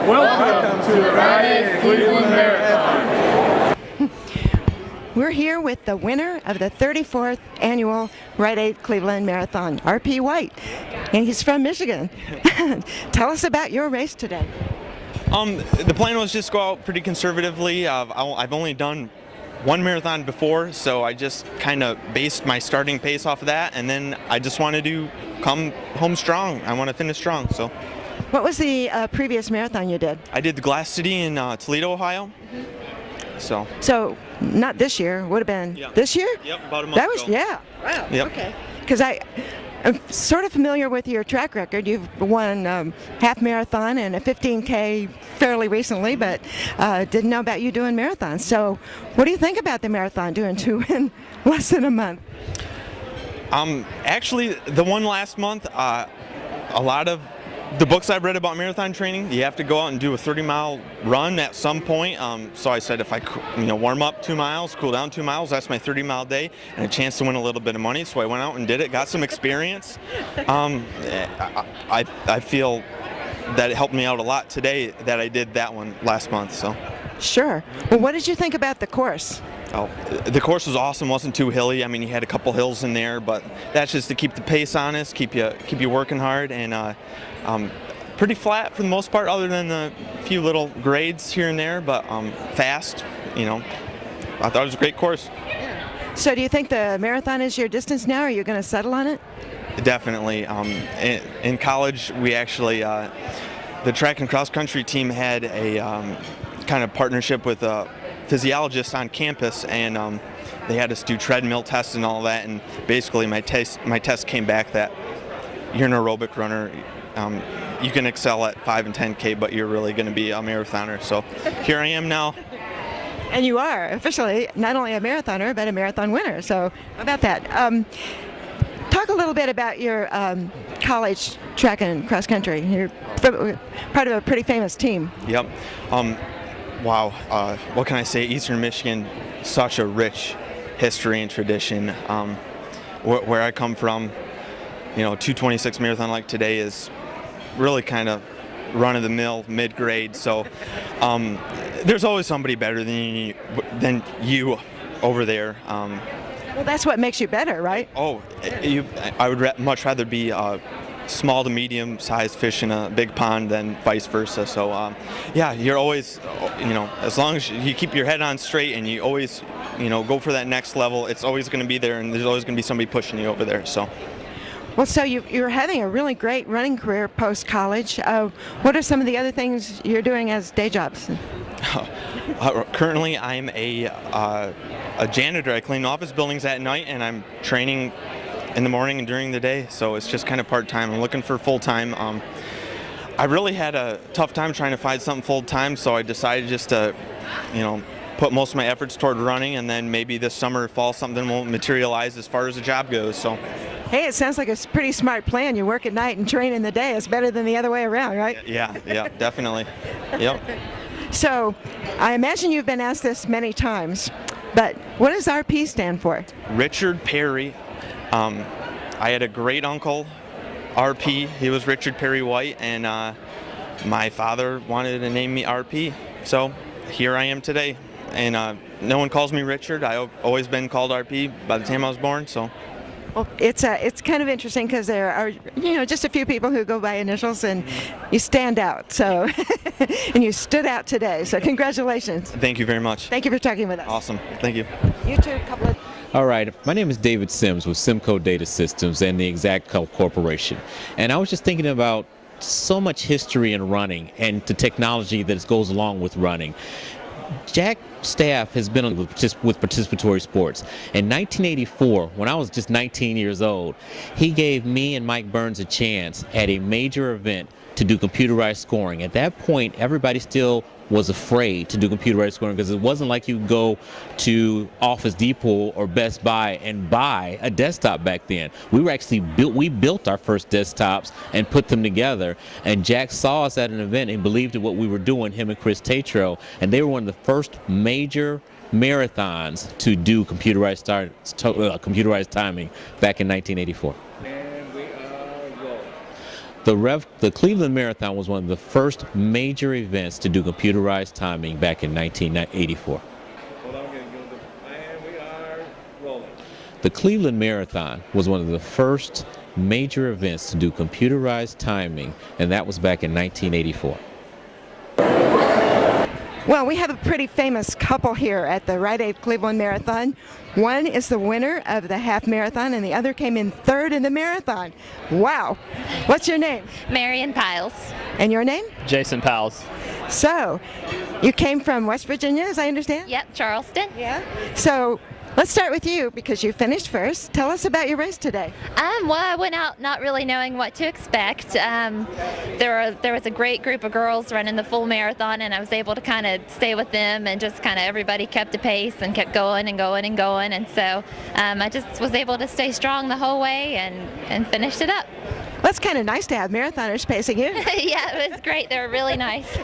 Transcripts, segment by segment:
Welcome to the Rite Cleveland Marathon. We're here with the winner of the 34th annual Rite Cleveland Marathon, R.P. White, and he's from Michigan. Tell us about your race today. The plan was just go out pretty conservatively. I've only done one marathon before, so I just kind of based my starting pace off of that, and then I just wanted to come home strong. I want to finish strong. So, what was the previous marathon you did? I did the Glass City in Toledo, Ohio. So not this year. Would have been this year. Yep, about a month ago. Yeah. Wow. Yep. Okay. Because I'm sort of familiar with your track record. You've won half marathon and a 15K fairly recently, but didn't know about you doing marathons. So what do you think about the marathon, doing two in less than a month? Actually, the one last month, a lot of the books I've read about marathon training, you have to go out and do a 30-mile run at some point. So I said if I warm up 2 miles, cool down 2 miles, that's my 30-mile day, and a chance to win a little bit of money. So I went out and did it, got some experience. I feel that it helped me out a lot today that I did that one last month. So. Sure. Well, what did you think about the course? Oh, the course was awesome. Wasn't too hilly. I mean, you had a couple hills in there, but that's just to keep the pace honest, keep you working hard, and pretty flat for the most part, other than a few little grades here and there. But fast. I thought it was a great course. So, do you think the marathon is your distance now? Are you going to settle on it? Definitely. In college, we actually the track and cross country team had a kind of partnership with a physiologist on campus, and they had us do treadmill tests and all that, and basically my test came back that you're an aerobic runner. You can excel at 5 and 10K, but you're really going to be a marathoner. So here I am now. And you are officially not only a marathoner, but a marathon winner. So how about that? Talk a little bit about your college track and cross country. You're part of a pretty famous team. Yep. Wow, what can I say? Eastern Michigan, such a rich history and tradition. Where I come from, 226 marathon like today is really kind of run-of-the-mill, mid-grade. So there's always somebody better than you over there. Well, that's what makes you better, right? I would much rather be small to medium-sized fish in a big pond than vice versa. So, you're always, as long as you keep your head on straight and you always, go for that next level, it's always going to be there, and there's always going to be somebody pushing you over there. So. Well, so you're having a really great running career post-college. What are some of the other things you're doing as day jobs? Currently, I'm a janitor. I clean office buildings at night, and I'm training in the morning and during the day, so it's just kind of part-time. I'm looking for full-time. I really had a tough time trying to find something full-time, so I decided just to, put most of my efforts toward running, and then maybe this summer or fall something will materialize as far as the job goes. So. Hey, it sounds like a pretty smart plan. You work at night and train in the day. It's better than the other way around, right? Yeah, definitely. Yep. So, I imagine you've been asked this many times, but what does RP stand for? Richard Perry. I had a great uncle, RP. He was Richard Perry White, and my father wanted to name me RP. So here I am today, and no one calls me Richard. I've always been called RP by the time I was born. So. Well, it's kind of interesting because there are just a few people who go by initials, and you stand out. So, and you stood out today. So congratulations. Thank you very much. Thank you for talking with us. Awesome. Thank you. You too. Couple of. All right, my name is David Sims with Simco Data Systems and the Exact Corporation. And I was just thinking about so much history in running and the technology that goes along with running. Jack's staff has been with participatory sports. In 1984, when I was just 19 years old, he gave me and Mike Burns a chance at a major event to do computerized scoring. At that point, everybody still was afraid to do computerized scoring because it wasn't like you go to Office Depot or Best Buy and buy a desktop back then. We built our first desktops and put them together, and Jack saw us at an event and believed in what we were doing, him and Chris Tatro, and they were one of the first major marathons to do computerized timing back in 1984. The Cleveland Marathon was one of the first major events to do computerized timing back in 1984. The Cleveland Marathon was one of the first major events to do computerized timing, and that was back in 1984. Well, we have a pretty famous couple here at the Rite Cleveland Marathon. One is the winner of the half marathon, and the other came in third in the marathon. Wow. What's your name? Marion Piles. And your name? Jason Powles. So, you came from West Virginia, as I understand? Yep, Charleston. Yeah. So, let's start with you because you finished first. Tell us about your race today. Well, I went out not really knowing what to expect. There was a great group of girls running the full marathon, and I was able to kind of stay with them, and just kind of everybody kept a pace and kept going and going and going. And so I just was able to stay strong the whole way and finished it up. Well, it's kind of nice to have marathoners pacing you. Yeah, it was great. They were really nice.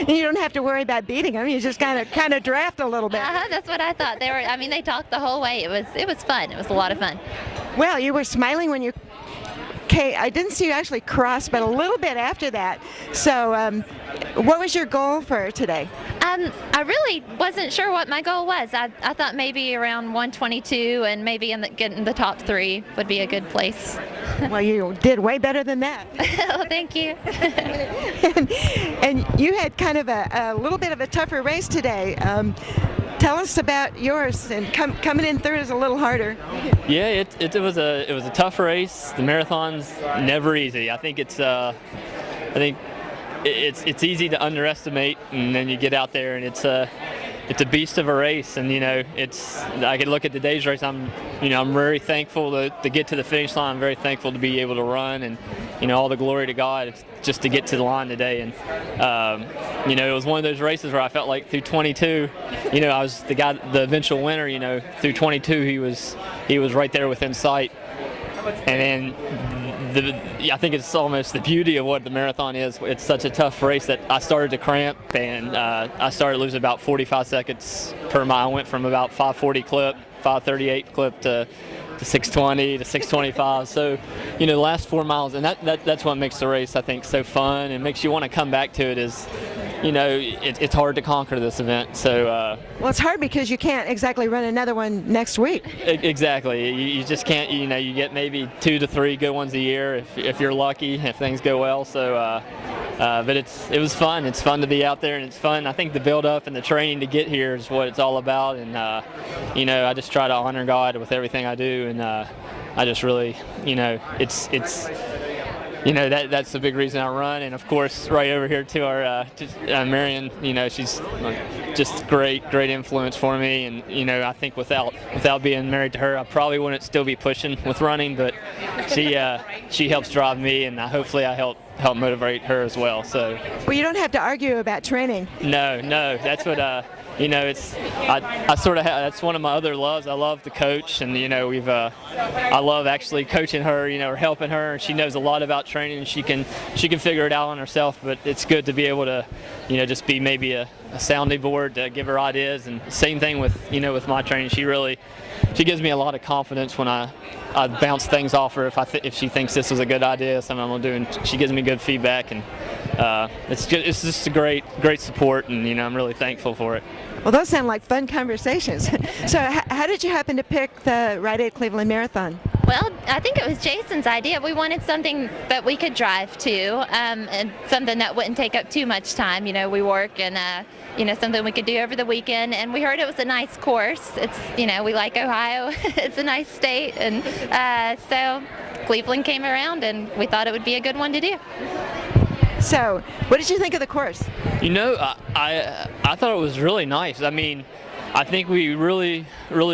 You don't have to worry about beating them. You just kind of draft a little bit. That's what I thought. They talked the whole way. It was fun. It was a lot of fun. Well, you were smiling when you came. I didn't see you actually cross, but a little bit after that. So, what was your goal for today? I really wasn't sure what my goal was. I thought maybe around 122, and maybe getting the top 3 would be a good place. Well, you did way better than that. Oh, thank you. and you had kind of a little bit of a tougher race today. Tell us about yours, and coming in third is a little harder. Yeah, it was a tough race. The marathon's never easy. I think it's easy to underestimate, and then you get out there and it's a beast of a race. And I could look at today's race. I'm very thankful to get to the finish line. I'm very thankful to be able to run, and all the glory to God. It's just to get to the line today. And it was one of those races where I felt like through 22, I was the eventual winner. Through 22, he was right there within sight. And then I think it's almost the beauty of what the marathon is. It's such a tough race that I started to cramp, and I started losing about 45 seconds per mile. I went from about 540 clip, 538 clip to 620 to 625. So, the last 4 miles, and that's what makes the race, I think, so fun and makes you want to come back to it. Is it's hard to conquer this event. So well, it's hard because you can't exactly run another one next week. Exactly. You just can't. You get maybe 2 to 3 good ones a year if you're lucky, if things go well. So but it was fun. It's fun to be out there, and it's fun. I think the build up and the training to get here is what it's all about. And I just try to honor God with everything I do, and I just really that's the big reason I run. And of course, right over here to our Marion, she's just great influence for me. And I think without being married to her, I probably wouldn't still be pushing with running. But she helps drive me, and hopefully I help motivate her as well. So. Well, you don't have to argue about training. No, that's what. I sort of that's one of my other loves. I love to coach, and I love actually coaching her, or helping her. She knows a lot about training, and she can figure it out on herself. But it's good to be able to, just be maybe a sounding board to give her ideas. And same thing with my training. She gives me a lot of confidence when I bounce things off her if she thinks this was a good idea, something I'm gonna do, and she gives me good feedback. And it's just a great support, and I'm really thankful for it. Well, those sound like fun conversations. So how did you happen to pick the Rite Cleveland Marathon? Well, I think it was Jason's idea. We wanted something that we could drive to, and something that wouldn't take up too much time. We work, and something we could do over the weekend. And we heard it was a nice course. It's we like Ohio. It's a nice state, and so Cleveland came around, and we thought it would be a good one to do. So, what did you think of the course? I thought it was really nice. I think we really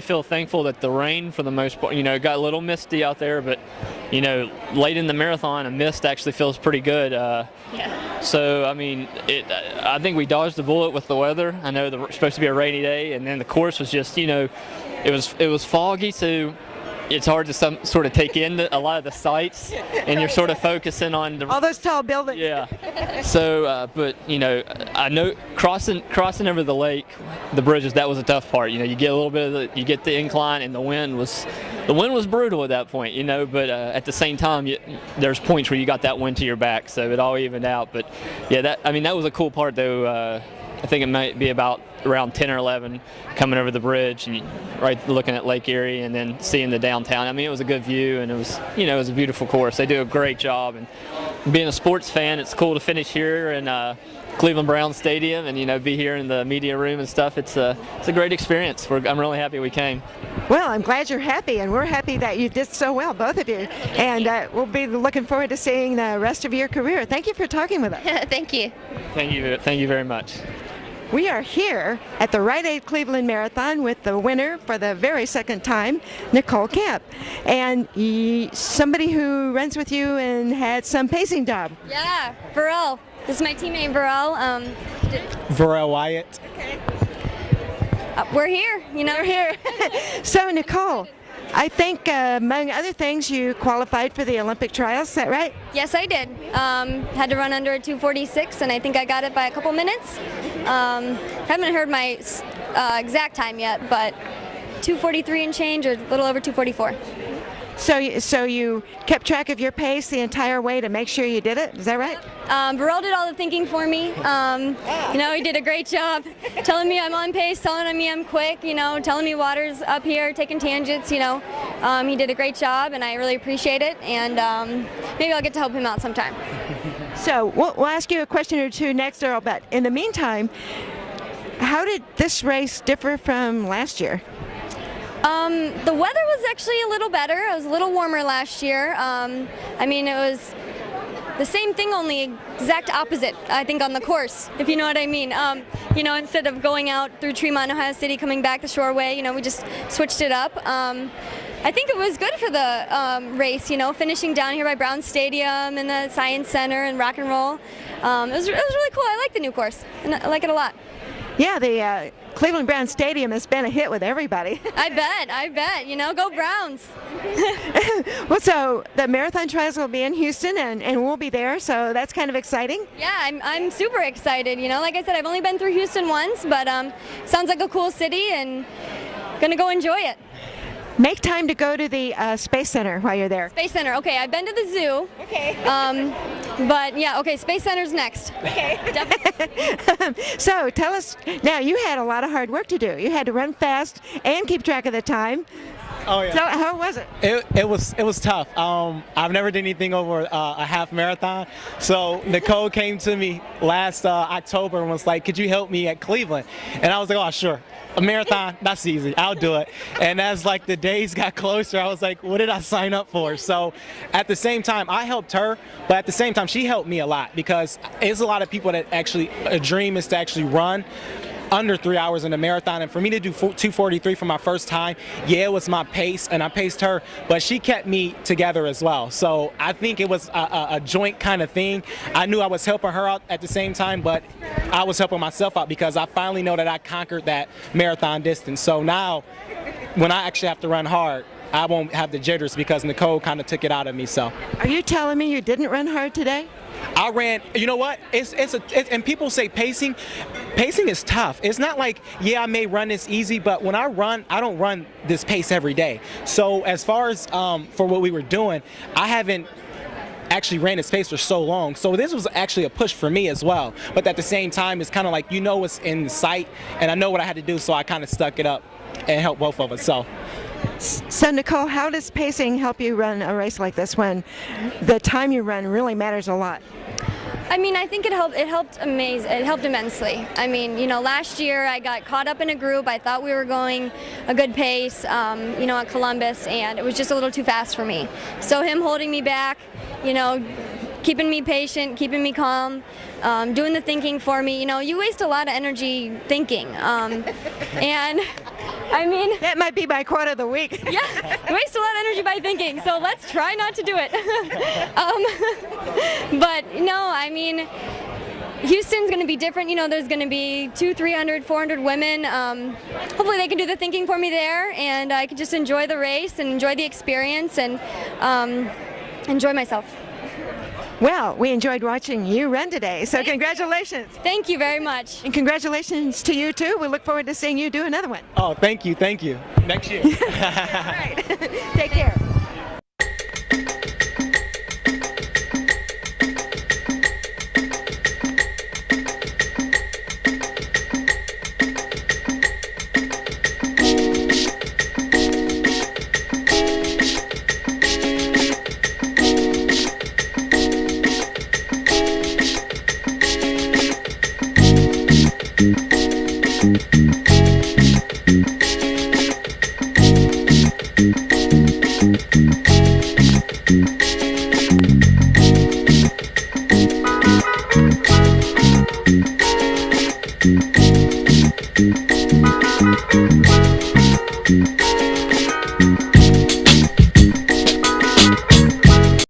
feel thankful that the rain, for the most part, got a little misty out there, but late in the marathon, a mist actually feels pretty good. Yeah. So I think we dodged the bullet with the weather. I know it's supposed to be a rainy day, and then the course was just it was foggy, so it's hard to sort of take in a lot of the sights, and you're sort of focusing on all those tall buildings. Yeah. So, but I know crossing over the lake, the bridges, that was a tough part. You get a little bit of you get the incline, and the wind was the wind was brutal at that point, but at the same time, there's points where you got that wind to your back, so it all evened out. But yeah, that was a cool part though. I think it might be about around 10 or 11 coming over the bridge and right looking at Lake Erie and then seeing the downtown. I mean, it was a good view, and it was a beautiful course. They do a great job, and being a sports fan, it's cool to finish here in Cleveland Browns Stadium and be here in the media room and stuff. It's a great experience. I'm really happy we came. Well, I'm glad you're happy, and we're happy that you did so well, both of you. And we'll be looking forward to seeing the rest of your career. Thank you for talking with us. Thank you. Thank you very much. We are here at the Rite Cleveland Marathon with the winner for the very second time, Nicole Camp. And somebody who runs with you and had some pacing job. Yeah, Varel. This is my teammate Varel. Varel Wyatt. Okay. We're here, We're here. So, Nicole, I think among other things, you qualified for the Olympic trials, is that right? Yes, I did. Had to run under a 2:46, and I think I got it by a couple minutes. Haven't heard my exact time yet, but 2:43 and change, or a little over 2:44. So you kept track of your pace the entire way to make sure you did it, is that right? Varel did all the thinking for me. He did a great job telling me I'm on pace, telling me I'm quick, telling me water's up here, taking tangents, He did a great job, and I really appreciate it, and maybe I'll get to help him out sometime. So we'll ask you a question or two next, Earl, but in the meantime, how did this race differ from last year? The weather was actually a little better. It was a little warmer last year. It was the same thing, only exact opposite, I think, on the course, if you know what I mean. Instead of going out through Tremont, Ohio City, coming back the shoreway, we just switched it up. I think it was good for the race, finishing down here by Brown Stadium and the Science Center and rock and roll. It was really cool. I like the new course, and I like it a lot. Yeah, the Cleveland Brown Stadium has been a hit with everybody. I bet. Go Browns. Well, so the marathon trials will be in Houston, and we'll be there, so that's kind of exciting. Yeah, I'm super excited. Like I said, I've only been through Houston once, but sounds like a cool city, and gonna go enjoy it. Make time to go to the Space Center while you're there. Space Center, okay, I've been to the zoo. Okay. But yeah, okay, Space Center's next. Okay. So tell us, now you had a lot of hard work to do. You had to run fast and keep track of the time. Oh yeah. So how was it? It was tough. I've never done anything over a half marathon. So Nicole came to me last October and was like, "Could you help me at Cleveland?" And I was like, "Oh, sure. A marathon, that's easy. I'll do it." And as the days got closer, I was like, "What did I sign up for?" So at the same time, I helped her, but at the same time, she helped me a lot, because there's a lot of people that actually a dream is to actually run under 3 hours in a marathon, and for me to do 2:43 for my first time, yeah, it was my pace, and I paced her, but she kept me together as well. So I think it was a joint kind of thing. I knew I was helping her out at the same time, but I was helping myself out, because I finally know that I conquered that marathon distance. So now, when I actually have to run hard, I won't have the jitters, because Nicole kind of took it out of me. So, are you telling me you didn't run hard today? I ran. You know what? And people say pacing is tough. It's not like, yeah, I may run this easy, but when I run, I don't run this pace every day. So as far as for what we were doing, I haven't actually ran this pace for so long. So this was actually a push for me as well. But at the same time, it's kind of like, what's in sight, and I know what I had to do, so I kind of stuck it up and helped both of us. So Nicole, how does pacing help you run a race like this when the time you run really matters a lot? I think it helped immensely. Last year I got caught up in a group. I thought we were going a good pace, at Columbus, and it was just a little too fast for me. So him holding me back, keeping me patient, keeping me calm, doing the thinking for me. You waste a lot of energy thinking, and that might be my quote of the week. Yeah, you waste a lot of energy by thinking, so let's try not to do it. But no, Houston's going to be different. There's going to be 200, 300, 400 women. Hopefully they can do the thinking for me there, and I can just enjoy the race and enjoy the experience and enjoy myself. Well, we enjoyed watching you run today, so congratulations. Thank you very much. And congratulations to you too. We look forward to seeing you do another one. Oh, thank you. Next year. All right. Take care.